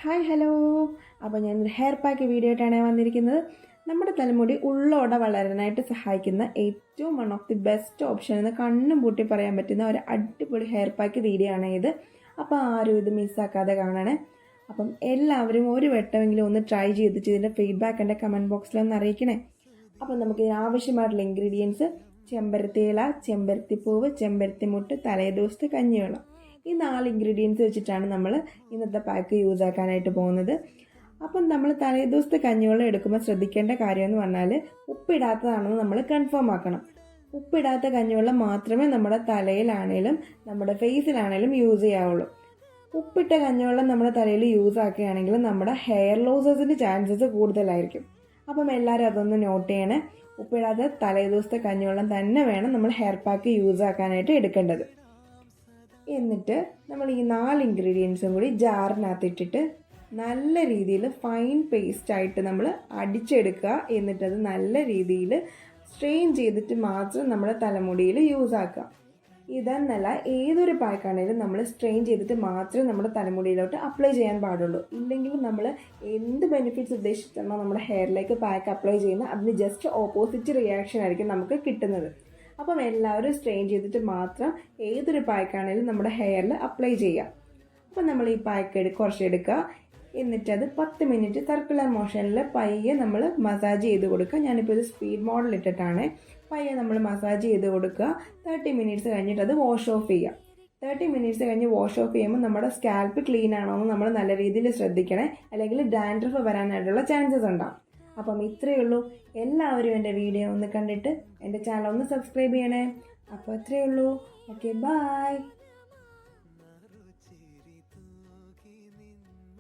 Hi hello. അപ്പോൾ ഞാനൊരു hair pack video ആയിട്ടാണ് വന്നിരിക്കുന്നത്. നമ്മുടെ തലമുടി ഉള്ളോടെ വളരാനായിട്ട് സഹായിക്കുന്ന ഏറ്റവും one of the best option എന്ന് കണ്ണും പൂട്ടി പറയാൻ പറ്റുന്ന ഒരു അടിപൊളി ഹെയർ പാക്ക് വീഡിയോ ആണ് ഇത്. അപ്പോൾ ആരും ഇത് മിസ്സാക്കാതെ കാണണേ. അപ്പം എല്ലാവരും ഒരു വട്ടമെങ്കിലും ഒന്ന് ട്രൈ ചെയ്തിട്ട് ഇതിൻ്റെ ഫീഡ്ബാക്ക് എൻ്റെ കമൻറ്റ് ബോക്സിലൊന്ന് അറിയിക്കണേ. അപ്പം നമുക്ക് ആവശ്യമായിട്ടുള്ള ഇൻഗ്രീഡിയൻസ്: ചെമ്പരത്തി ഇല, ചെമ്പരത്തിപ്പൂവ്, ചെമ്പരത്തിമുട്ട്, തലേദിവസത്തെ കഞ്ഞിവെള്ളം. ഈ 4 ഇൻഗ്രീഡിയൻസ് വെച്ചിട്ടാണ് നമ്മൾ ഇന്നത്തെ പാക്ക് യൂസ് ആക്കാനായിട്ട് പോകുന്നത്. അപ്പം നമ്മൾ തലേദിവസത്തെ കഞ്ഞിവെള്ളം എടുക്കുമ്പോൾ ശ്രദ്ധിക്കേണ്ട കാര്യമെന്ന് പറഞ്ഞാൽ ഉപ്പിടാത്തതാണെന്ന് നമ്മൾ കൺഫേം ആക്കണം. ഉപ്പിടാത്ത കഞ്ഞിവെള്ളം മാത്രമേ നമ്മുടെ തലയിലാണേലും നമ്മുടെ ഫേസിലാണേലും യൂസ് ചെയ്യാവുള്ളൂ. ഉപ്പിട്ട കഞ്ഞിവെള്ളം നമ്മുടെ തലയിൽ യൂസ് ആക്കുകയാണെങ്കിൽ നമ്മുടെ ഹെയർ ലോസസിൻ്റെ ചാൻസസ് കൂടുതലായിരിക്കും. അപ്പം എല്ലാവരും അതൊന്ന് നോട്ട് ചെയ്യണേ. ഉപ്പിടാത്ത തലേദിവസത്തെ കഞ്ഞിവെള്ളം തന്നെ വേണം നമ്മൾ ഹെയർ പാക്ക് യൂസ് ആക്കാനായിട്ട് എടുക്കേണ്ടത്. എന്നിട്ട് നമ്മൾ ഈ 4 ഇൻഗ്രീഡിയൻസും കൂടി ജാറിനകത്തിട്ടിട്ട് നല്ല രീതിയിൽ ഫൈൻ പേസ്റ്റായിട്ട് നമ്മൾ അടിച്ചെടുക്കുക. എന്നിട്ടത് നല്ല രീതിയിൽ സ്ട്രെയിൻ ചെയ്തിട്ട് മാത്രം നമ്മുടെ തലമുടിയിൽ യൂസ് ആക്കുക. ഇതെന്നല്ല, ഏതൊരു പാക്കാണെങ്കിലും നമ്മൾ സ്ട്രെയിൻ ചെയ്തിട്ട് മാത്രമേ നമ്മുടെ തലമുടിയിലോട്ട് അപ്ലൈ ചെയ്യാൻ പാടുള്ളൂ. ഇല്ലെങ്കിൽ നമ്മൾ എന്ത് ബെനിഫിറ്റ്സ് ഉദ്ദേശിച്ചാണോ നമ്മുടെ ഹെയറിലേക്ക് പാക്ക് അപ്ലൈ ചെയ്യുന്നത് അതിന് ജസ്റ്റ് ഓപ്പോസിറ്റ് റിയാക്ഷൻ ആയിരിക്കും നമുക്ക് കിട്ടുന്നത്. അപ്പം എല്ലാവരും സ്ട്രെയിൻ ചെയ്തിട്ട് മാത്രം ഏതൊരു പാക്കാണെങ്കിലും നമ്മുടെ ഹെയറിൽ അപ്ലൈ ചെയ്യാം. അപ്പം നമ്മൾ ഈ പാക്ക് കുറച്ചെടുക്കുക. എന്നിട്ടത് 10 മിനിറ്റ് സർക്കുലർ മോഷനിൽ പയ്യെ നമ്മൾ മസാജ് ചെയ്ത് കൊടുക്കുക. ഞാനിപ്പോൾ ഇത് സ്പീഡ് മോഡിൽ ഇട്ടിട്ടാണ്. പയ്യെ നമ്മൾ മസാജ് ചെയ്ത് കൊടുക്കുക. 30 മിനിറ്റ്സ് കഴിഞ്ഞിട്ട് അത് വാഷ് ഓഫ് ചെയ്യുക. 30 മിനിറ്റ്സ് കഴിഞ്ഞ് വാഷ് ഓഫ് ചെയ്യുമ്പോൾ നമ്മുടെ സ്കാൽപ്പ് ക്ലീൻ ആണോ എന്ന് നമ്മൾ നല്ല രീതിയിൽ ശ്രദ്ധിക്കണേ. അല്ലെങ്കിൽ ഡാൻഡ്രഫ് വരാനായിട്ടുള്ള ചാൻസസ് ഉണ്ടാകും. അപ്പം ഇത്രയേ ഉള്ളൂ. എല്ലാവരും എൻ്റെ വീഡിയോ ഒന്ന് കണ്ടിട്ട് എൻ്റെ ചാനൽ ഒന്ന് സബ്സ്ക്രൈബ് ചെയ്യണേ. അപ്പോൾ ഇത്രയേ ഉള്ളൂ. Okay, by.